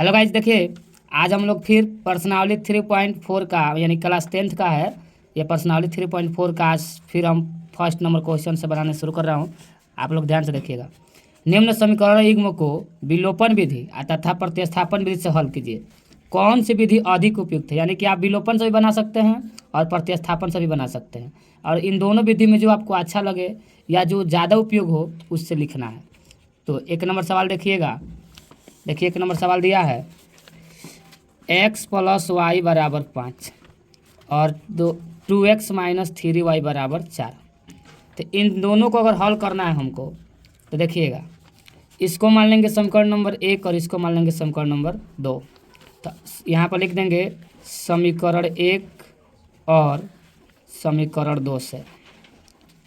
Hello guys, देखिए आज हम लोग फिर पर्सनावली 3.4 का यानी क्लास 10th का है। ये पर्सनावली 3.4 का आज फिर हम फर्स्ट नंबर क्वेश्चन से बनाने शुरू कर रहा हूँ। आप लोग ध्यान से देखिएगा। निम्न समीकरण युग्म को विलोपन विधि तथा प्रतिस्थापन विधि से हल कीजिए। कौन सी विधि अधिक उपयुक्त है? यानी कि आप विलोपन से भी बना सकते हैं और प्रतिस्थापन से भी बना सकते हैं, और इन दोनों विधि में जो आपको अच्छा लगे या जो ज़्यादा उपयोग हो उससे लिखना है। तो एक नंबर सवाल देखिएगा। देखिए, एक नंबर सवाल दिया है x + y = 5 और 2x - 3y = 4। तो इन दोनों को अगर हल करना है हमको, तो देखिएगा, इसको मान लेंगे समीकरण नंबर 1 और इसको मान लेंगे समीकरण नंबर 2। तो यहाँ पर लिख देंगे समीकरण 1 और समीकरण 2 से,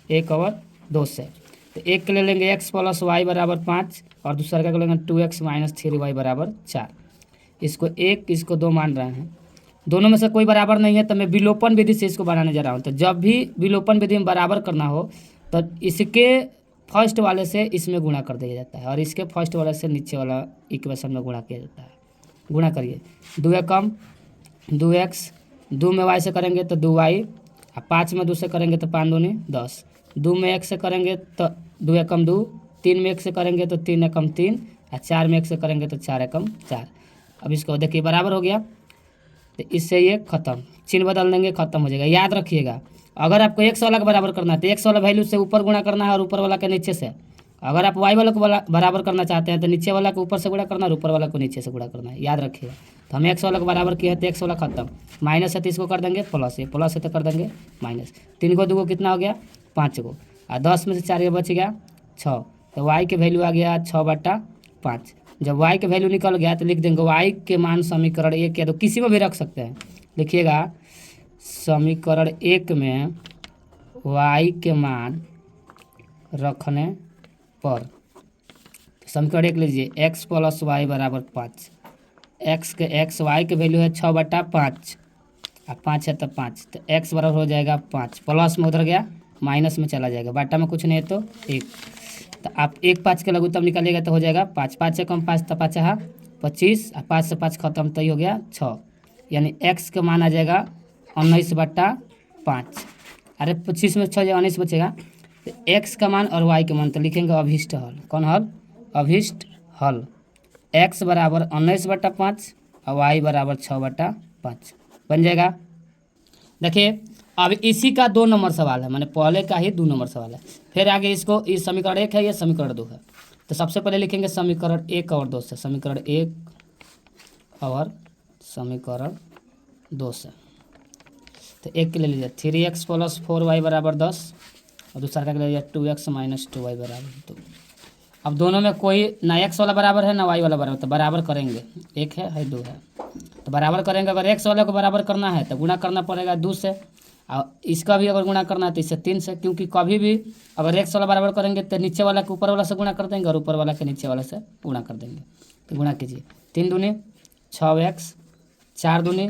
1 और 2 से। तो एक के ले लेंगे x + y = 5 और दूसरा क्या लेंगे 2x - 3y = 4। इसको 1 इसको 2 मान रहे हैं, दोनों में से कोई बराबर नहीं है, तो मैं विलोपन विधि से इसको बनाने जा रहा हूँ। तो जब भी विलोपन विधि में बराबर करना हो तो इसके फर्स्ट वाले से इसमें गुणा कर दिया जाता है और इसके फर्स्ट वाले से नीचे वाला इक्वेशन में गुणा किया जाता है। गुणा करिए, 2 कम 2x, 2 में y से करेंगे तो 2y, 5 में 2 से करेंगे तो 5 दूनी 10, 2 में 1 से करेंगे तो 2 कम 2, 3 में 1 से करेंगे तो 3 कम 3, और 4 में 1 से करेंगे तो 4 कम 4। अब इसको देखिए बराबर हो गया, तो इससे ये खत्म, चिन्ह बदल देंगे, खत्म हो जाएगा। याद रखिएगा, अगर आपको x वाला का बराबर करना है तो x वाला वैल्यू से ऊपर गुणा करना है और ऊपर वाला के नीचे से। अगर आप y वाला को बराबर करना चाहते हैं तो नीचे वाला को ऊपर से गुणा करना है और ऊपर वाला को नीचे से गुणा करना है। याद रखिएगा। तो हम x वाला को बराबर किया है तो x वाला खत्म, माइनस है तो इसको कर देंगे प्लस, ये प्लस है तो कर देंगे माइनस। 3 को 2 को कितना हो गया 5 को, और 10 में से 4 बच गया 6। तो y के वैल्यू आ गया 6/5। जब y के वैल्यू निकल गया तो लिख देंगे y के मान समीकरण 1 या तो किसी में भी रख सकते हैं। लिखिएगा समीकरण 1 में y के मान रखने पर, समीकरण 1 लीजिए x + y = 5। x y के वैल्यू है 6/5 और 5 है तो 5, तो x बराबर हो जाएगा 5, प्लस में उधर गया माइनस में चला जाएगा, बाटा में कुछ नहीं है तो 1। तो आप 1 5 के लघुत्तम निकालिएगा तो हो जाएगा 5, 5 से कम 5 तो 5 है 25, और 5 से 5 खत्म तो ये हो गया 6, यानी x का मान आ जाएगा 19/5। अरे 25 में 6 19 बचेगा, तो x का मान और y का मान तो लिखेंगे अभिष्ट हल। कौन हल? अभिष्ट हल। x बराबर 19/5 और y बराबर 6/5 बन जाएगा। देखिए, अब इसी का 2 नंबर सवाल है, मैंने पहले का ही 2 नंबर सवाल है। फिर आगे इसको, इस समीकरण 1 है, ये समीकरण 2 है। तो सबसे पहले लिखेंगे समीकरण 1 और 2 से, समीकरण 1 और समीकरण 2 से। तो एक के ले लीजिए 3x + 4y = 10 और दूसरा का ले लीजिए 2x - 2y = 2। अब दोनों में कोई ना x वाला बराबर है ना y वाला बराबर, तो बराबर करेंगे, 1 है 2 है, तो बराबर करेंगे। अगर x वाले को बराबर करना है तो गुणा करना पड़ेगा 2 से, और इसका भी अगर गुणा करना है तो इससे 3 से, क्योंकि कभी भी अगर x वाला बराबर करेंगे तो नीचे वाला के ऊपर वाला से गुणा कर देंगे और ऊपर वाला के नीचे वाला से गुणा कर देंगे। तो गुणा कीजिए, 3 दूनी 6x, 4 दूनी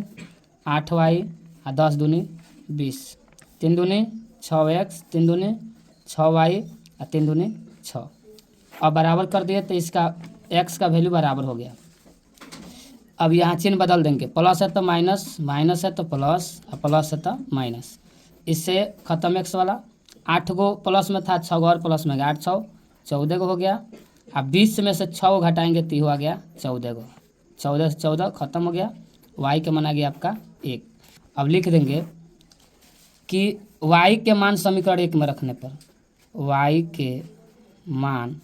8y और 10 दूनी 20, 3 दूनी 6x, 3 दूनी 6y और 3 दूनी 6। अब बराबर कर दिए तो इसका x का वैल्यू बराबर हो गया। अब यहाँ चिन्ह बदल देंगे, प्लस है तो माइनस, माइनस है तो प्लस और प्लस है तो माइनस। इससे खत्म x वाला। 8 गो प्लस में था, 6 गो और प्लस में गया, 8 6 14 गो हो गया। अब 20 में से 6 गो घटाएंगे तो हो आ गया 14 गो, 14 से 14 खत्म हो गया। y के मान आ गया आपका 1। अब लिख देंगे कि y के मान समीकरण 1 में रखने पर, y के मान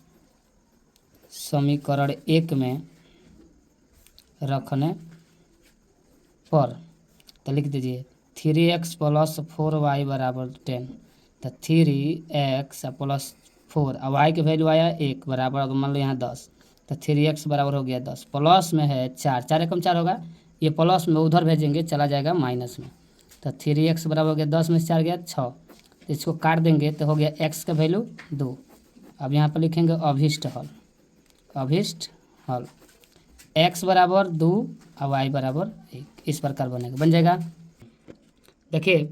समीकरण 1 में रखने पर, तो लिख दीजिए 3x + 4y = 10। तो 3x + 4 और y की वैल्यू आया 1 बराबर, अगर मान लो यहाँ 10, तो 3x बराबर हो गया 10, प्लस में है 4, 4 एकम 4 होगा, ये प्लस में उधर भेजेंगे चला जाएगा माइनस में। तो 3x बराबर हो गया 10 में से 4 गया 6, इसको काट देंगे तो हो गया x का वैल्यू 2। अब यहाँ पर लिखेंगे अभिष्ट हल, अभिष्ट हल x बराबर 2 और y बराबर 1, इस प्रकार बनेगा, बन जाएगा। देखिए,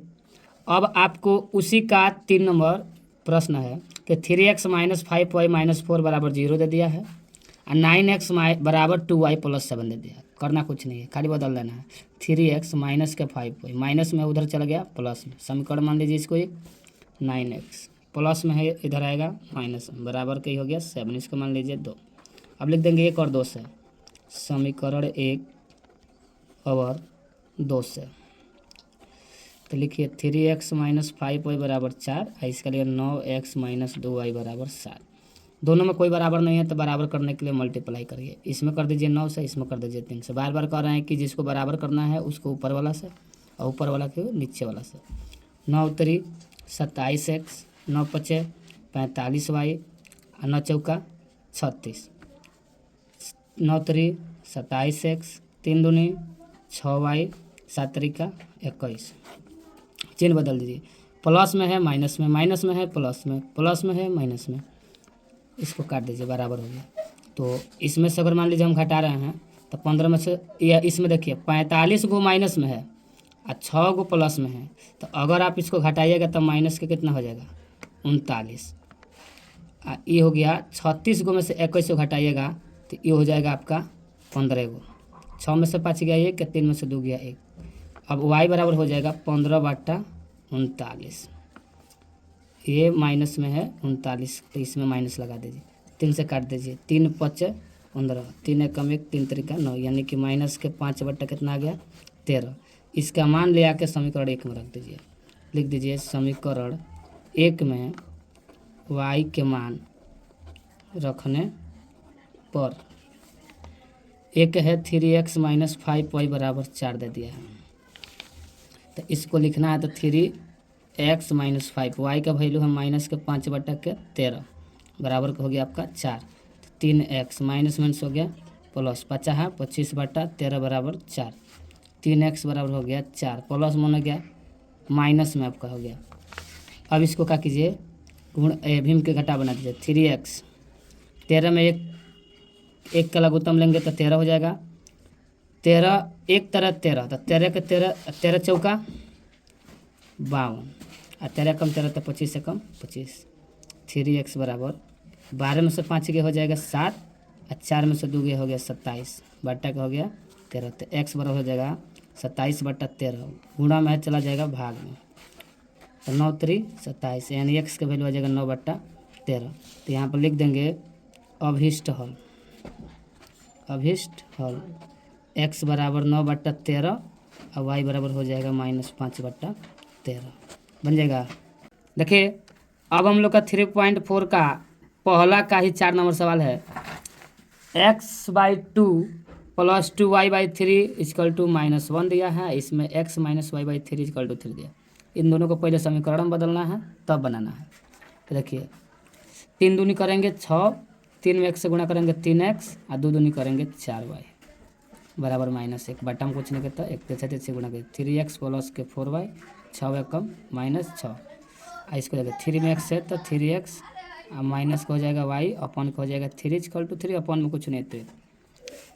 अब आपको उसी का 3 नंबर प्रश्न है कि 3x - 5y - 4 = 0 दे दिया है, और 9x बराबर 2y प्लस 7 दे दिया। करना कुछ नहीं है, खाली बदल देना है। 3x माइनस के 5y, माइनस में उधर चला गया प्लस में, समीकरण मान लीजिए इसको एक 9x प्लस में है, इधर आएगा माइनस में, बराबर का ही हो गया 7, इसको मान लीजिए 2। अब लिख देंगे 1 और 2 से, समीकरण 1 और 2 से। तो लिखिए 3x माइनस 5y बराबर 4, इसके लिए 9x माइनस 2y बराबर 7। दोनों में कोई बराबर नहीं है तो बराबर करने के लिए मल्टीप्लाई करिए, इसमें कर दीजिए 9 से, इसमें कर दीजिए 3 से। बार बार कह रहे हैं कि जिसको बराबर करना है उसको ऊपर वाला से और ऊपर वाला के नीचे वाला से। 9 3 27x, 9 5 45y, 9 चौका 36, 9 3 27x, 3 दूनी 6y, 7 तरीका 21। चिन्ह बदल दीजिए, प्लस में है माइनस में, माइनस में है प्लस में, प्लस में है माइनस में, इसको काट दीजिए, बराबर हो गया। तो इसमें से अगर मान लीजिए हम घटा रहे हैं तो 15 में से, या इसमें देखिए 45 गो माइनस में है और 6 गो प्लस में है, तो अगर आप इसको घटाइएगा तो माइनस के कितना हो जाएगा 39। ये हो गया 36 गो में से 21 को घटाइएगा तो ये हो जाएगा आपका 15 गो। 6 में से 5 गया 1, 3 में से 2 गया 1। अब y बराबर हो जाएगा 15/39। ये माइनस में है 39, तो इसमें माइनस लगा दीजिए, 3 से काट दीजिए, 3 5 15, 3 एकम 1, 3 तरीका 9, यानी कि माइनस के 5 कितना आ गया 13। इसका मान ले आके समीकरण 1 में रख दीजिए। लिख दीजिए समीकरण 1 में y के मान रखने पर, एक है 3x माइनस 5y बराबर 4 दे दिया है, तो इसको लिखना है तो 3x माइनस 5, y का वैल्यू है माइनस के 5/13 बराबर का हो गया आपका 4। 3x माइनस माइनस हो गया प्लस, 50 है 25/13 बराबर 4, 3x बराबर हो गया 4, प्लस मन हो गया माइनस में आपका हो गया। अब इसको क्या कीजिए, गुण भीम के घटा बना दीजिए। 3x 13 में एक का लघुत्तम लेंगे तो 13 हो जाएगा, 13 एक तरह 13, तो 13 के 13 चौका 52, और 13 कम 13 तो 25 से कम 25। 3x बराबर 12 में से 5 के हो जाएगा 7, और 4 में से 2 के हो गया 27, बट्टा का हो गया 13, तो x बराबर हो जाएगा 27/13, गुणा में चला जाएगा भाग में, तो 9 3 27, यानी x का वैल्यू हो जाएगा 9/13। तो यहाँ पर लिख देंगे अभिष्ट हल, अभिष्ट हल x बराबर 9/13 और y बराबर हो जाएगा -5/13, बन जाएगा। देखिए अब हम लोग का 3.4 का पहला का ही 4 नंबर सवाल है। x/2 + 2y/3 = -1 दिया है, इसमें x - y/3 = 3 दिया। इन दोनों को पहले समीकरण में बदलना है तब बनाना है। तो देखिए 3 दूनी करेंगे 6, 3 में 1 से गुणा करेंगे 3x, और 2 दूनी करेंगे 4y बराबर -1, बट्टा में कुछ नहीं करता, 1 से 3 गुणा करें 3x प्लस के 4y, 6 एकम -6, इसको देखिए 3 में 1 से तो 3x, और माइनस का हो जाएगा y, अपन का हो जाएगा 3 = 3, अपन में कुछ नहीं तो।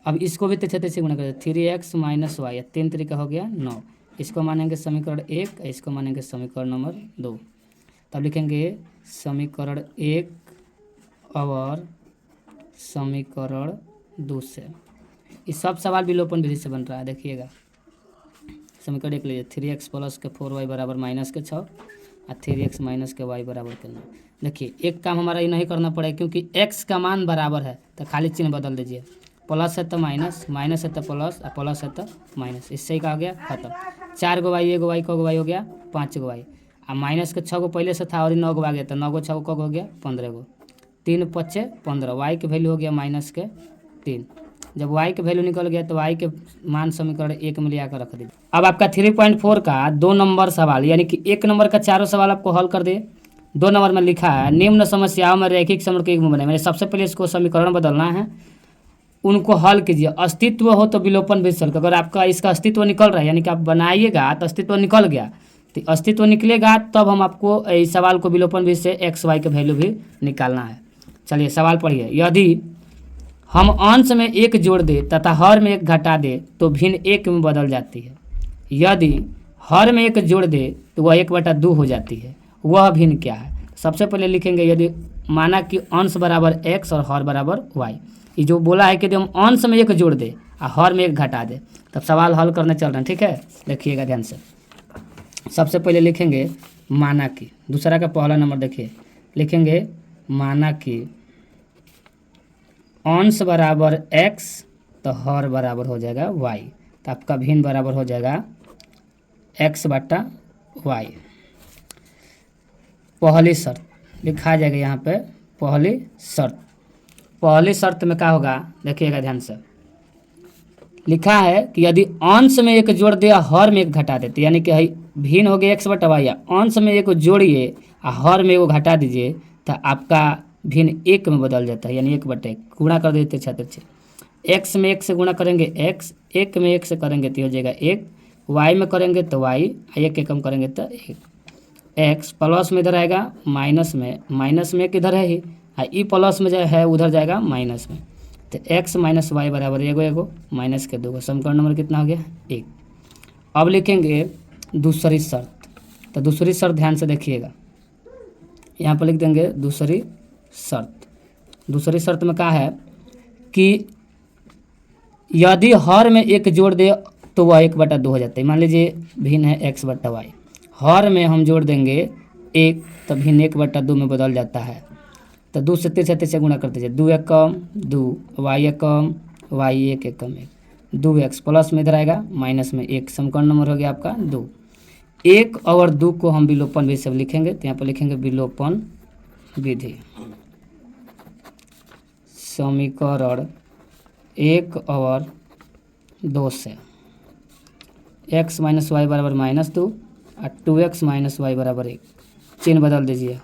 अब इसको भी 3 से गुणा करें 3x - y, 3 तरीका हो गया 9, इसको मानेंगे समीकरण 1, इसको मानेंगे समीकरण नंबर 2। तब लिखेंगे समीकरण 1 और समीकरण 2 से। ये सब सवाल विलोपन विधि से बन रहा है, देखिएगा। समीकरण 1 लीजिए 3x प्लस के 4y बराबर -6, और 3x माइनस के y बराबर के 9। देखिए एक काम हमारा ये नहीं करना पड़ेगा, क्योंकि x का मान बराबर है तो खाली चिन्ह बदल दीजिए, प्लस है तो माइनस, माइनस है तो प्लस, और प्लस है तो माइनस, इससे ही कहा गया खत्म। 4 गो y, 1 गो y, को y हो गया 5 गो y, और माइनस के 6 गो पहले से था और 9 गो आ गया, तो 9 गो 6 गो हो गया 15 गो, 3 5 15, y की वैल्यू हो गया -3। जब y के वैल्यू निकल गया तो y के मान समीकरण 1 में ले आकर रख दीजिए। अब आपका 3.4 का 2 नंबर सवाल, यानी कि 1 नंबर का चारों सवाल आपको हल कर दिए। 2 नंबर में लिखा है निम्न समस्याओं में रैखिक समीकरण के बने। मैंने सबसे पहले इसको समीकरण बदलना है, उनको हल कीजिए। अस्तित्व हो तो विलोपन भी सर, अगर आपका इसका अस्तित्व निकल रहा है, यानी कि आप बनाइएगा तो अस्तित्व निकल गया, तो अस्तित्व निकलेगा तब हम आपको इस सवाल को विलोपन भी से x y के वैल्यू भी निकालना है। चलिए सवाल पढ़िए। यदि हम अंश में 1 जोड़ दे तथा हर में 1 घटा दे तो भिन्न 1 में बदल जाती है। यदि हर में 1 जोड़ दे तो वह 1/2 हो जाती है। वह भिन्न क्या है? सबसे पहले लिखेंगे, यदि माना कि अंश बराबर x और हर बराबर y, ये जो बोला है कि यदि हम अंश में एक जोड़ दे और हर में एक घटा दे, तब सवाल हल करने चल रहे हैं, ठीक है। देखिएगा ध्यान से। सबसे पहले लिखेंगे माना कि, दूसरा का पहला नंबर देखिए, लिखेंगे माना कि अंश बराबर x तो हर बराबर हो जाएगा y, तो आपका भिन्न बराबर हो जाएगा x बटा y। पहली शर्त लिखा जाएगा यहाँ पे, पहली शर्त में क्या होगा देखिएगा ध्यान से। लिखा है कि यदि अंश में एक जोड़ दिया हर में एक घटा देते, यानी कि भिन्न हो गया x बटा y, अंश में एक जोड़िए और हर में वो घटा दीजिए तो आपका भिन्न एक में बदल जाता है, यानी 1/1 गुणा कर देते छात्र से। x में 1 से गुणा करेंगे x, 1 में 1 से करेंगे तो हो जाएगा 1, y में करेंगे तो y, 1 के कम करेंगे तो 1। x प्लस में इधर आएगा माइनस में एक इधर है ही, ई प्लस में जो है उधर जाएगा माइनस में, तो x माइनस वाई बराबर एगो माइनस के 2। समीकरण नंबर कितना हो गया 1। अब लिखेंगे दूसरी शर्त, तो दूसरी शर्त ध्यान से देखिएगा, यहाँ पर लिख देंगे दूसरी शर्त में क्या है कि यदि हर में एक जोड़ दे तो वह 1/2 हो जाता है। मान लीजिए भिन्न है x बटा वाई, हर में हम जोड़ देंगे 1 तो भिन्न 1/2 में बदल जाता है, तो 2 से 3 से गुणा कर दीजिए, 2 1 कम 2, y 1 कम y 1 कम 1, 2x प्लस में इधर आएगा माइनस में 1। समीकरण नंबर हो गया आपका 2। 1 और 2 को हम विलोपन विधि से लिखेंगे, तो यहाँ पर लिखेंगे विलोपन विधि। समीकरण 1 और 2 से x माइनस वाई बराबर -2 और 2x माइनस वाई बराबर 1, चिन्ह बदल दीजिए,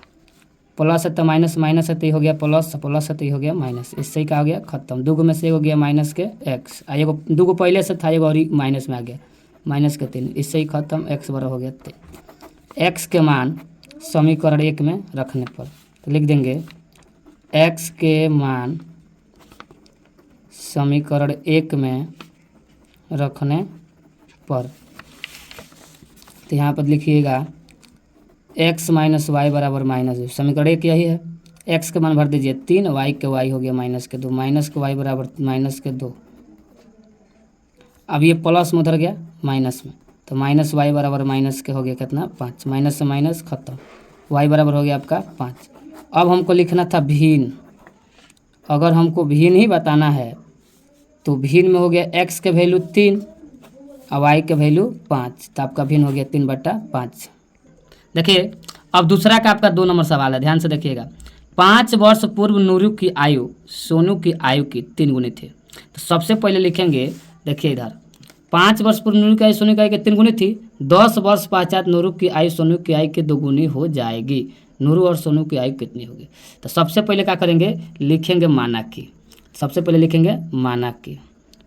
प्लस है तो माइनस है तो हो गया प्लस है तो हो गया माइनस, इससे ही क्या हो गया खत्म। 2 में से हो गया माइनस के x, एगो 2 पहले से था, एगो और माइनस में आ गया माइनस के 3, इससे ही खत्म, x बराबर हो गया 3। x के मान समीकरण 1 में रखने पर तो लिख देंगे x के मान समीकरण 1 में रखने पर, तो यहाँ पर लिखिएगा x माइनस वाई बराबर -2। समीकरण 1 यही है, x के मान भर दीजिए 3, y के y हो गया -2, माइनस के y बराबर -2। अब ये प्लस में उधर गया माइनस में, तो माइनस वाई बराबर माइनस के हो गया कितना 5, माइनस से माइनस खत्म, y बराबर हो गया आपका 5। अब हमको लिखना था भिन्न, अगर हमको भिन्न ही बताना है तो भिन्न में हो गया x के वैल्यू 3 और y के वैल्यू 5, तो आपका भिन्न हो गया 3/5। देखिए अब दूसरा का आपका 2 नंबर सवाल है, ध्यान से देखिएगा। 5 वर्ष पूर्व नूरू की आयु सोनू की आयु की 3 गुनी थी। तो सबसे पहले लिखेंगे, देखिए इधर 5 वर्ष पूर्व नूरू की आयु सोनू की आयु की 3 गुनी थी, 10 वर्ष पश्चात नूरू की आयु सोनू की आयु की 2 गुनी हो जाएगी। नूरू और सोनू की आयु कितनी होगी? तो सबसे पहले क्या करेंगे, लिखेंगे माना की। सबसे पहले लिखेंगे माना की,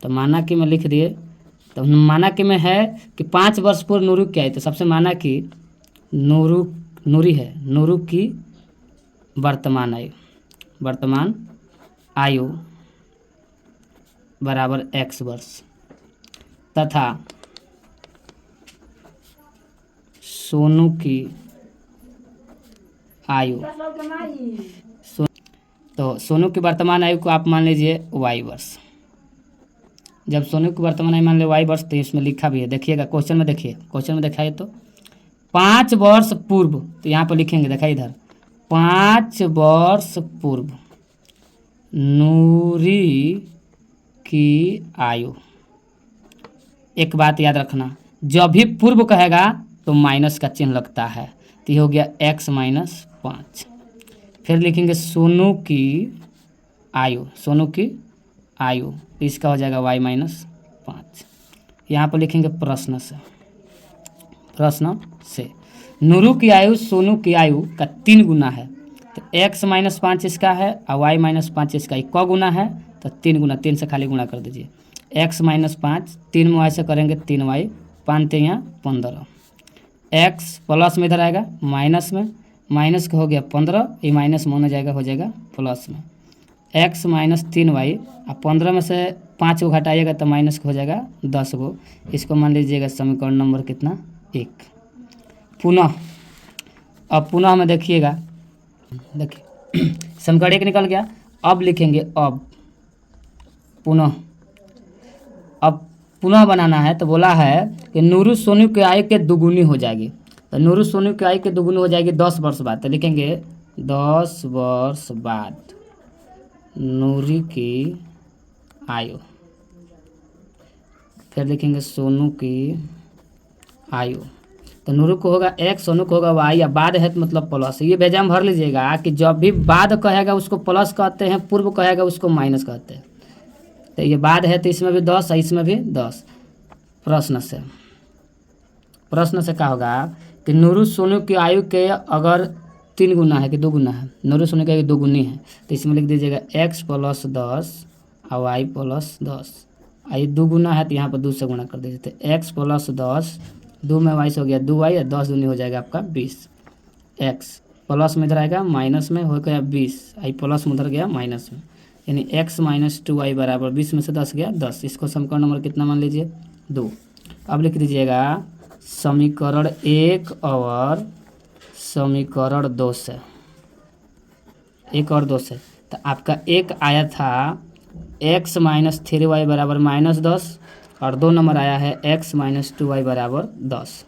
तो माना की में लिख दिए। तो माना की में है कि 5 वर्ष पूर्व नूरू की आयु, तो सबसे माना की नूरी है, नूरू की वर्तमान आयु बराबर x वर्ष, तथा सोनू की आयु, तो सोनू की वर्तमान आयु को आप मान लीजिए y वर्ष। जब सोनू की वर्तमान आयु मान लीजिए y वर्ष, तो इसमें लिखा भी है, देखिएगा क्वेश्चन में, देखिए क्वेश्चन में देखा है तो 5 वर्ष पूर्व, तो यहाँ पर लिखेंगे, देखा इधर 5 वर्ष पूर्व नूरी की आयु। एक बात याद रखना, जब भी पूर्व कहेगा तो माइनस का चिन्ह लगता है, तो ये हो गया x माइनस 5। फिर लिखेंगे सोनू की आयु, सोनू की आयु, इसका हो जाएगा y माइनस 5। यहाँ पर लिखेंगे प्रश्न से नूरू की आयु सोनू की आयु का 3 गुना है, तो x माइनस 5 इसका है और y माइनस 5 इसका, क गुना है तो 3 गुना, 3 से खाली गुणा कर दीजिए। x माइनस 5 3 में y से करेंगे 3y, 5 3 यहाँ 15, x प्लस में इधर आएगा माइनस में, माइनस का हो गया 15, ये माइनस में होने जाएगा, हो जाएगा प्लस में, x माइनस 3y, और 15 में से 5 को घटाइएगा तो माइनस का हो जाएगा 10 गो। इसको मान लीजिएगा समीकरण नंबर कितना 1। पुनः अब पुनः में देखिएगा, देखिए समीकरण 1 निकल गया। अब लिखेंगे, अब पुनः, अब पुनः बनाना है तो बोला है कि नूरू सोनू की आयु के दुगुनी हो जाएगी। तो नूरू सोनू की आयु के दुगुनी हो जाएगी 10 वर्ष बाद, तो लिखेंगे 10 वर्ष बाद नूरी की आयु, फिर लिखेंगे सोनू की आयु। तो नूरू को होगा x, सोनू को होगा y, या बाद है तो मतलब प्लस। ये बेजाम भर लीजिएगा कि जब भी बाद कहेगा उसको प्लस कहते हैं, पूर्व कहेगा उसको माइनस कहते हैं। तो ये बाद है तो इसमें भी 10 है, इसमें भी 10। प्रश्न से क्या होगा कि नूरू सोनू की आयु के अगर 3 गुना है कि 2 गुना है, नूरू सोनू की आयु 2 गुनी है, तो इसमें लिख दीजिएगा x + 10 और y + 10। आयु 2 गुना है तो यहाँ पर 2 से गुना कर दीजिए, तो x + 10, 2 में y से हो गया 2y, और 10 दूनी हो जाएगा आपका 20। x प्लस में इधर आएगा, माइनस में हो गया 20, आई प्लस में उधर गया माइनस में, यानी x - 2y बराबर 20 में से 10 गया 10। इसको समीकरण नंबर कितना मान लीजिए 2। अब लिख दीजिएगा समीकरण 1 और समीकरण 2 से, 1 और 2 से। तो आपका एक आया था x - 3y बराबर -10, और 2 नंबर आया है x - 2y बराबर 10।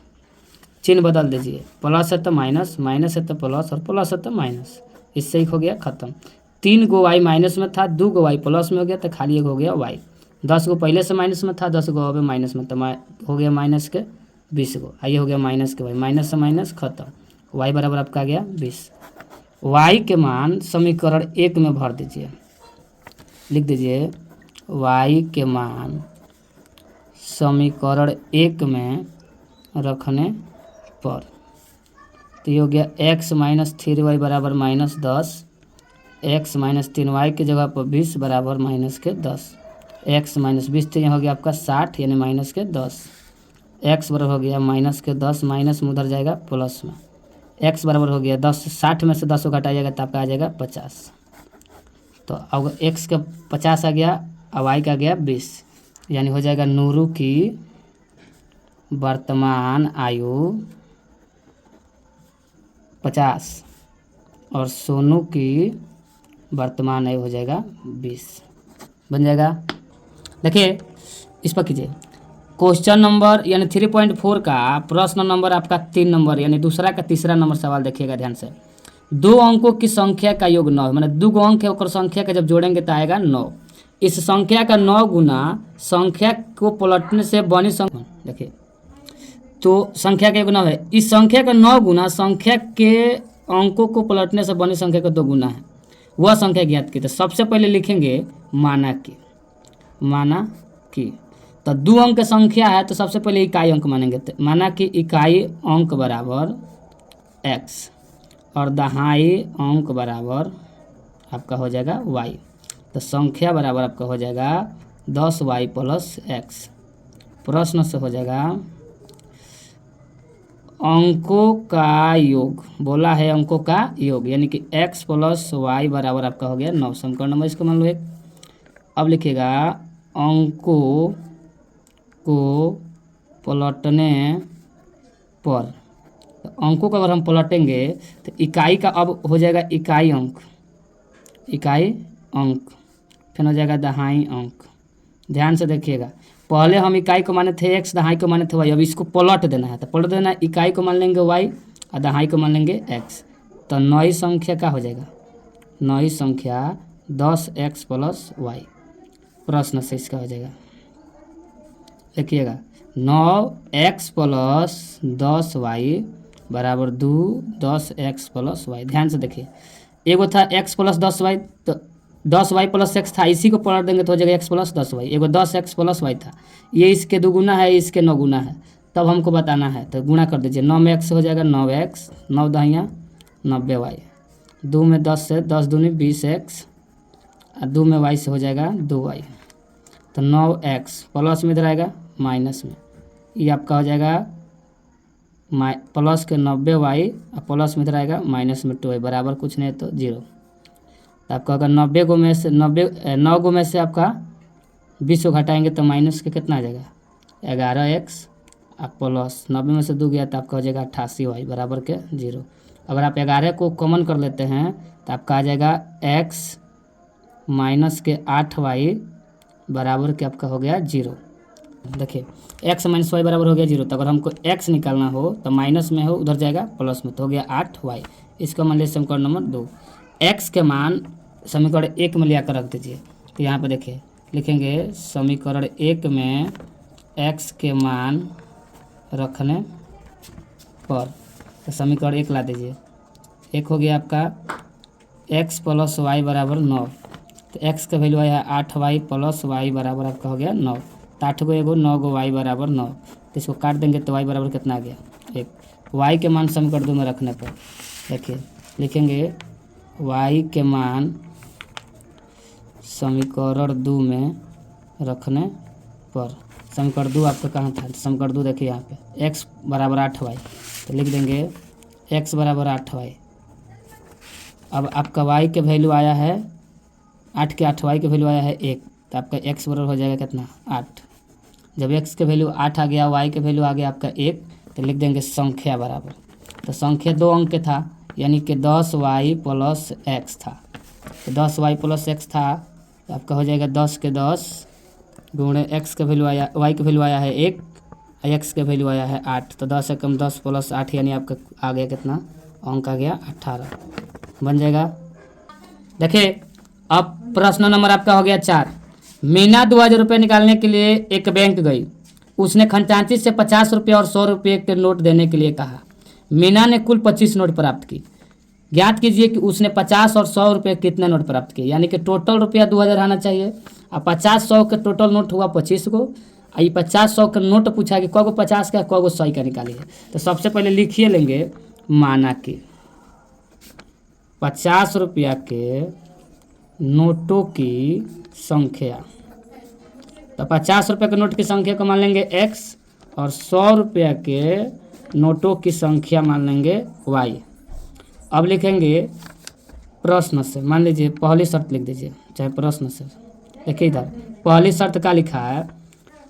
चिन्ह बदल दीजिए, प्लस है तो माइनस, माइनस है तो प्लस, और प्लस है तो माइनस। इससे ही हो गया ख़त्म। 3 गो y माइनस में था, 2 गो y प्लस में हो गया, तो खाली एक हो गया y। 10 गो पहले से माइनस में था, 10 गो अब माइनस में, तो हो गया माइनस के 20 गो। आइए हो गया माइनस के y, माइनस से माइनस ख़त्म, y बराबर आपका आ गया 20। y के मान समीकरण 1 में भर दीजिए, लिख दीजिए y के मान समीकरण 1 में रखने पर, तो ये हो गया x - 3y बराबर -10, x - 3y की जगह पर 20 बराबर -10, x - 20 तो यहाँ हो गया आपका 60, यानी -10, x बराबर हो गया -10, माइनस में उधर जाएगा प्लस में, x बराबर हो गया 10, 60 में से 10 को घटाइएगा तो आपका आ जाएगा 50। तो अब x का 50 आ गया और y का गया 20, यानी हो जाएगा नूरू की वर्तमान आयु 50 और सोनू की वर्तमान आयु हो जाएगा 20। बन जाएगा। देखिए इस पर कीजिए, क्वेश्चन नंबर यानी 3.4 का प्रश्न नंबर आपका 3 नंबर यानी दूसरा का तीसरा नंबर सवाल देखिएगा ध्यान से। 2 अंकों की संख्या का योग 9, मैंने 2 अंक है और संख्या का जब जोड़ेंगे तो आएगा 9। इस संख्या का 9 गुना संख्या को पलटने से बनी संख्या, देखिए तो संख्या का 1 गुना है, इस संख्या का 9 गुना संख्या के अंकों को पलटने से बनी संख्या का 2 गुना है, वह संख्या ज्ञात की। तो सबसे पहले लिखेंगे माना कि तो 2 अंक की संख्या है तो सबसे पहले इकाई अंक मानेंगे, तो माना कि इकाई अंक बराबर x और दहाई अंक बराबर आपका हो जाएगा y। तो संख्या बराबर आपका हो जाएगा 10y + x। प्रश्न से हो जाएगा अंकों का योग, बोला है अंकों का योग, यानी कि x + y बराबर आपका हो गया 9। समीकरण नंबर इसको मान लो 1। अब लिखिएगा अंकों को पलटने पर, तो अंकों को अगर हम पलटेंगे तो इकाई का अब हो जाएगा इकाई अंक, फिर हो जाएगा दहाई अंक। ध्यान से देखिएगा, पहले हम इकाई को माने थे x, दहाई को माने थे y, अब इसको पलट देना है। तो पलट देना है, इकाई को मान लेंगे y और दहाई को मान लेंगे x। तो नई संख्या क्या हो जाएगा, नई संख्या 10x + y। प्रश्न से इसका हो जाएगा, देखिएगा 9x + 10y बराबर 2, 10x + y। ध्यान से देखिए, एगो था x + 10y, तो 10y + x था, इसी को पलट देंगे तो हो जाएगा x + 10y। एगो 10x + y था, ये इसके 2 गुना है, इसके 9 गुना है, तब हमको बताना है। तो गुना कर दीजिए, 9 में x हो जाएगा 9x, 9 दहिया 90y, 2 में 10 से 10 दूनी 20x, और 2 में y से हो जाएगा 2y। तो 9x प्लस में इधर आएगा माइनस में, ये आपका हो जाएगा प्लस के 90y और प्लस में इधर आएगा माइनस में 2y, बराबर कुछ नहीं है तो 0। तो आपका अगर 9 गो में से आपका 20 को घटाएंगे तो माइनस के कितना आ जाएगा 11x और प्लस 90 में से 2 गया तो आपका हो जाएगा 88y बराबर के 0। अगर आप 11 को कॉमन कर लेते हैं तो आपका आ जाएगा x - के 8y बराबर के आपका हो गया 0। देखिए x माइनस वाई बराबर हो गया 0। तो अगर हमको x निकालना हो तो माइनस में हो उधर जाएगा प्लस में, तो हो गया 8y। इसका मान लीजिए समीकरण नंबर 2। x के मान समीकरण 1 में ले आकर रख दीजिए। तो यहाँ पे देखिए लिखेंगे समीकरण 1 में x के मान रखने पर, तो समीकरण 1 ला दीजिए। 1 हो गया आपका x प्लस वाई बराबर 9। तो x का वैल्यू आया 8y प्लस वाई बराबर आपका हो गया 9। तो 8 को एगो 9 गो वाई बराबर 9। तो इसको काट देंगे तो वाई बराबर कितना आ गया 1। वाई के मान समीकरण 2 में रखने पर देखिए लिखेंगे वाई के मान समीकरण 2 में रखने पर, समीकरण 2 आपका कहाँ था, समीकरण 2 देखिए यहाँ पे x बराबर 8y। तो लिख देंगे x बराबर 8y। अब आपका y के वैल्यू आया है 8 के 8y के वैल्यू आया है 1। तो आपका x बराबर हो जाएगा कितना 8। जब x के वैल्यू 8 आ गया, y के वैल्यू आ गया आपका 1, तो लिख देंगे संख्या बराबर। तो संख्या 2 अंक के था यानी कि 10y प्लस x था। तो 10y प्लस x था तो आपका हो जाएगा 10 के 10 गुणे x का वैल्यू आया, y का वैल्यू आया है 1, x का वैल्यू आया है 8। तो 10 से कम 10 प्लस 8 यानी आपका आ गया कितना अंक आ गया 18 बन जाएगा। देखिए अब प्रश्न नंबर आपका हो गया 4। मीना 2000 रुपये निकालने के लिए एक बैंक गई। उसने खजांची से 50 रुपये और 100 रुपये के नोट देने के लिए कहा। मीना ने कुल 25 नोट प्राप्त की। ज्ञात कीजिए कि उसने 50 और 100 रुपये कितने नोट प्राप्त किए। यानी कि टोटल रुपया 2000 आना चाहिए। अब 50-100 के टोटल नोट हुआ 25 गो। ये 50-100 का नोट पूछा कि कौ गो 50 का कौ गो 100 का निकालिए। तो सबसे पहले लिखिए लेंगे माना कि 50 रुपया के नोटों की संख्या। तो 50 रुपये के नोट की संख्या को मान लेंगे x और 100 रुपया के नोटों की संख्या मान लेंगे y। अब लिखेंगे प्रश्न से, मान लीजिए पहली शर्त लिख दीजिए चाहे प्रश्न से। देखिए इधर पहली शर्त का लिखा है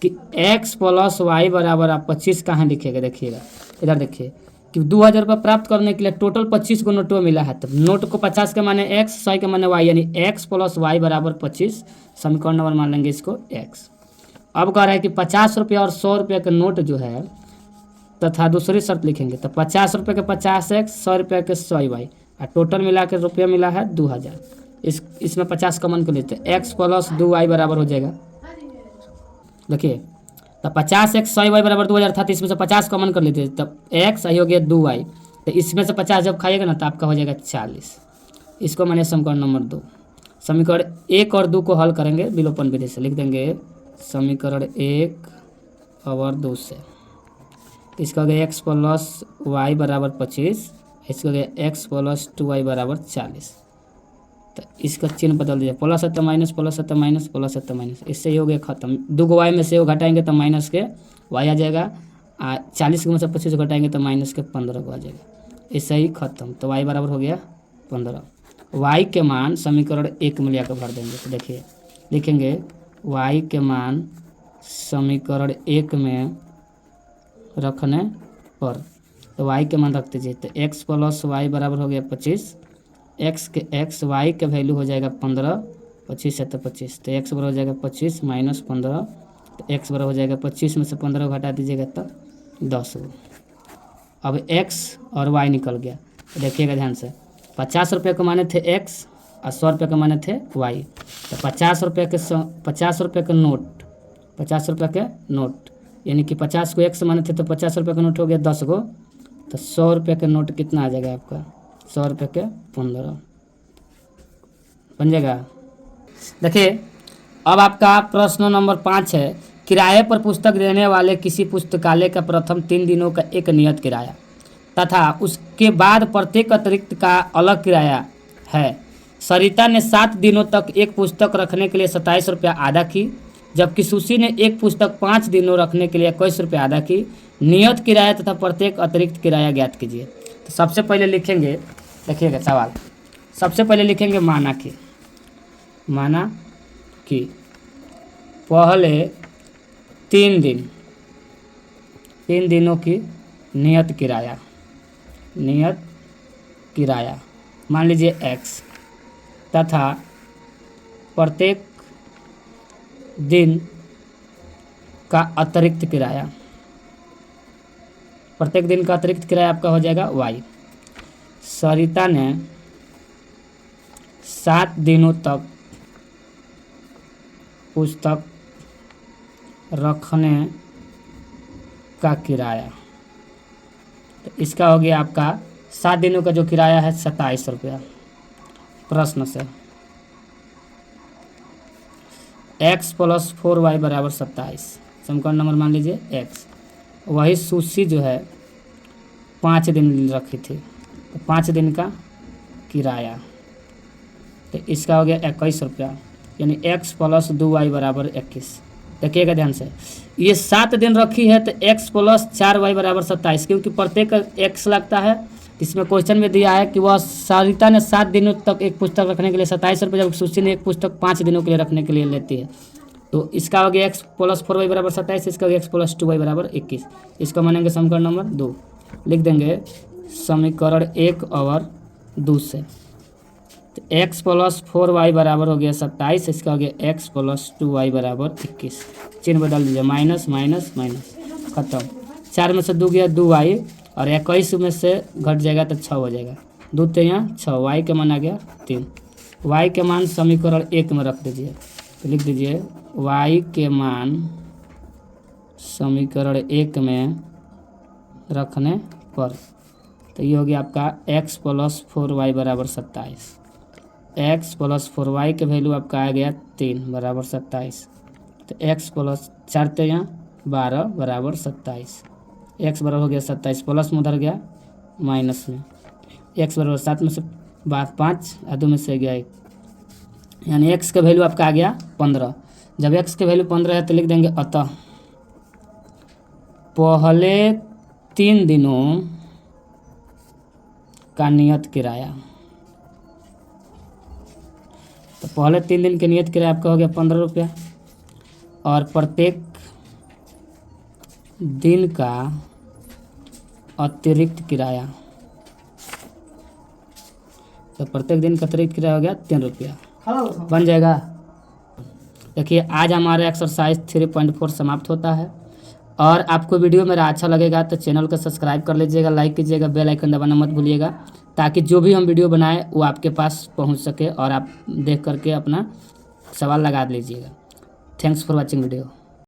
कि x प्लस वाई बराबर आप 25 कहाँ लिखेगा। देखिएगा इधर देखिए कि 2000 रुपये प्राप्त करने के लिए टोटल 25 को नोटों मिला है। तो नोट को 50 के माने x, 100 के माने y, यानी x प्लस वाई बराबर 25। समीकरण नंबर मान लेंगे इसको x। अब कह रहा है कि 50 रुपये और 100 रुपये के नोट जो है तथा दूसरी शर्त लिखेंगे। तो 50 रुपये के 50x, 100 रुपये के 100y और टोटल मिला के रुपया मिला है 2000। इसमें 50 कॉमन कर लेते हैं, x प्लस 2y बराबर हो जाएगा। देखिए तो 50x 100y बराबर 2000 था, तो इसमें से 50 कॉमन कर लेते हैं, तब x हो गया 2y। तो इसमें से 50 जब खाइएगा ना तो आपका हो जाएगा 40। इसको मैंने समीकरण नंबर 2। समीकरण 1 और 2 को हल करेंगे विलोपन विधि से। लिख देंगे समीकरण 1 और 2 से। इसका हो गया x प्लस वाई बराबर 25, इसका हो गया x प्लस 2y बराबर 40। तो इसका चिन्ह बदल दीजिए, प्लस है तो माइनस, प्लस है तो माइनस, प्लस है तो माइनस। इससे ही हो गया खत्म। 2 वाई में से वो घटाएंगे तो माइनस के वाई आ जाएगा। 40 में से 25 घटाएंगे तो माइनस के 15 को आ जाएगा। इससे ही खत्म। तो वाई बराबर हो गया 15। वाई के मान समीकरण 1 में लिया कर भर देंगे। तो देखिए लिखेंगे वाई के मान समीकरण 1 में रखने पर, तो y के मान रख दीजिए। तो x प्लस वाई बराबर हो गया 25, x y का वैल्यू हो जाएगा 15, 25 है तो 25, तो x बराबर हो जाएगा 25 माइनस 15। तो x बराबर हो जाएगा 25 में से 15 घटा दीजिएगा तो 10 गो। अब x और y निकल गया। तो देखिएगा ध्यान से, 50 रुपये के माने थे x और 100 रुपये के माने थे y। तो 50 रुपये के नोट, 50 रुपये के नोट यानी कि 50 को x माने थे तो 50 रुपये का नोट हो गया 10 गो। तो 100 रुपये का नोट कितना आ जाएगा आपका, 100 रुपये के 15 बन जाएगा। देखिए अब आपका प्रश्न नंबर 5 है। किराए पर पुस्तक देने वाले किसी पुस्तकालय का प्रथम 3 दिनों का एक नियत किराया तथा उसके बाद प्रत्येक अतिरिक्त का अलग किराया है। सरिता ने 7 दिनों तक एक पुस्तक रखने के लिए 27 रुपया अदा की, जबकि सुशी ने एक पुस्तक 5 दिनों रखने के लिए 21 रुपये अदा की। नियत किराया तथा प्रत्येक अतिरिक्त किराया ज्ञात कीजिए। तो सबसे पहले लिखेंगे, देखिएगा सवाल, सबसे पहले लिखेंगे माना कि पहले 3 दिनों की नियत किराया मान लीजिए x तथा प्रत्येक दिन का अतिरिक्त किराया, प्रत्येक दिन का अतिरिक्त किराया आपका हो जाएगा y। सरिता ने 7 दिनों तक पुस्तक रखने का किराया, तो इसका हो गया आपका 7 दिनों का जो किराया है 27 रुपया। प्रश्न से x + 4y = 27, समीकरण नंबर मान लीजिए x। वही सुशी जो है 5 दिन रखी थी, तो 5 दिन का किराया, तो इसका हो गया 21 रुपया, यानी x + 2y = 21। देखिएगा ध्यान से, ये 7 दिन रखी है तो x + 4y = 27, क्योंकि प्रत्येक x लगता है। इसमें क्वेश्चन में दिया है कि वह सरिता ने 7 दिनों तक एक पुस्तक रखने के लिए 27 रुपये, जब सुशी ने एक पुस्तक 5 दिनों के लिए रखने के लिए लेती है। तो इसका हो गया x + 4y = 27, इसका हो गया x + 2y = 21। इसको मानेंगे समीकरण नंबर 2, लिख देंगे समीकरण 1 और 2 से। तो x + 4y = हो गया 27, इसका हो गया x + 2y = 21। चिन्ह बदल दीजिए, माइनस माइनस माइनस, खत्म। 4 में से 2 गया 2y, और 21 में से घट जाएगा तो 6 हो जाएगा। 2 3 6, y के मान आ गया 3। y के मान समीकरण 1 में रख दीजिए, तो लिख दीजिए y के मान समीकरण 1 में रखने पर, तो ये हो गया आपका x + 4y = 27। x + 4y के वैल्यू आपका आ गया 3 = 27, तो x + 4 3 12 = 27। x बराबर हो गया 27, प्लस में उधर गया माइनस में, x = 7 में से 5 और 2 में से गया 1, यानी x का वैल्यू आपका आ गया 15। जब x के वैल्यू 15 है तो लिख देंगे अतः पहले 3 दिनों का नियत किराया, तो पहले 3 दिन के नियत किराया आपका हो गया 15 रुपया, और प्रत्येक दिन का अतिरिक्त किराया, तो प्रत्येक दिन का अतिरिक्त किराया हो गया 3 रुपया, बन जाएगा। देखिए आज हमारा एक्सरसाइज 3.4 समाप्त होता है। और आपको वीडियो मेरा अच्छा लगेगा तो चैनल को सब्सक्राइब कर लीजिएगा, लाइक कीजिएगा, बेल आइकन दबाना मत भूलिएगा, ताकि जो भी हम वीडियो बनाए वो आपके पास पहुंच सके और आप देख करके अपना सवाल लगा लीजिएगा। Thanks for watching video.